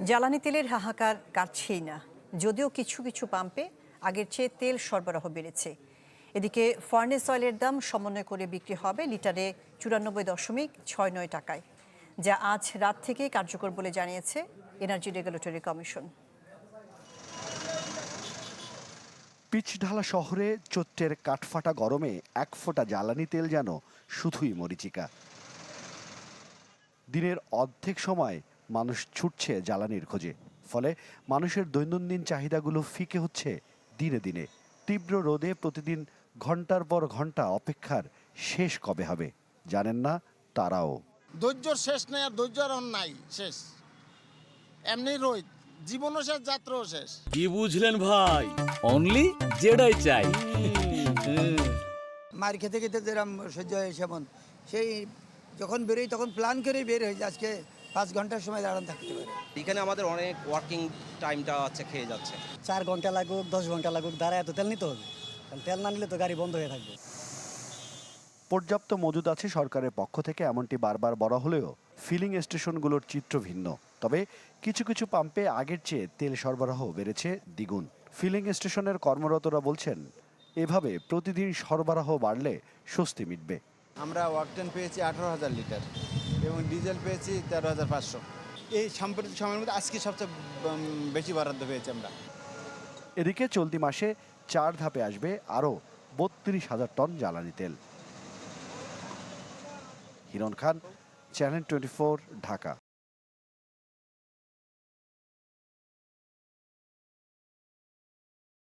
জ্বালানি তেলের হাহাকার কাটছেই না, যদিও কিছু কিছু পাম্পে আগের চেয়ে তেল সরবরাহ বেড়েছে। এদিকে ফার্নেস অয়েলের দাম সমন্বয় করে বিক্রি হবে লিটারে 94.69 টাকায়, যা আজ রাত থেকে কার্যকর বলে জানিয়েছে এনার্জি রেগুলেটরি কমিশন। পিচঢালা শহরে চৈত্রের কাঠফাটা গরমে এক ফোঁটা জ্বালানি তেল যেন শুধুই মরীচিকা। দিনের অর্ধেক সময় মানুষ ছুটছে জ্বালানির খোঁজে, ফলে মানুষের দৈনন্দিন চাহিদাগুলো ফিকে হচ্ছে দিনে দিনে। তীব্র রোদে প্রতিদিন ঘন্টার পর ঘন্টা অপেক্ষার শেষ কবে হবে জানেন না তারাও। ধৈর্যর শেষ নেই, আর ধৈর্য আর নাই শেষ। এমনি রোদ, জীবনও শেষ, যাত্রাও শেষ। কি বুঝলেন ভাই? অনলি যেটাই চাই। মার খেতে খেতে যেরকম সহ্য হয় সেমন, সেই যখন বেরোই তখন প্ল্যান করেই বের হয়ে যায়, আজকে 5 ঘন্টার সময় দাঁড়ান থাকতে পারে। এখানে আমাদের অনেক ওয়ার্কিং টাইমটা খেয়ে যাচ্ছে। 4 ঘন্টা লাগুক 10 ঘন্টা লাগুক দাঁড়ায় এত তেল নিতে হবে, কারণ তেল না নিলে তো গাড়ি বন্ধ হয়ে থাকবে। পর্যাপ্ত মজুদ আছে সরকারের পক্ষ থেকে, এমনটি বারবার বলা হলেও ফিলিং স্টেশনগুলোর চিত্র ভিন্ন। তবে কিছু কিছু পাম্পে আগের চেয়ে তেল সরবরাহ বেড়েছে দ্বিগুণ। ফিলিং স্টেশনের কর্মরতরা বলছেন, এভাবে প্রতিদিন সরবরাহ বাড়লে স্বস্তি মিটবে। আমরা ওয়াকটেন পেয়েছি 18,000 লিটার এবং ডিজেল পেয়েছি 13,500। এই সাম্প্রতিক সময়ের মধ্যে আজকে সবচেয়ে বেশি বরাদ্দ পেয়েছি আমরা। এদিকে চলতি মাসে 4 ধাপে আসবে আরও 32,000 টন জ্বালানি তেল। হিরণ খান, চ্যানেল 24, ঢাকা।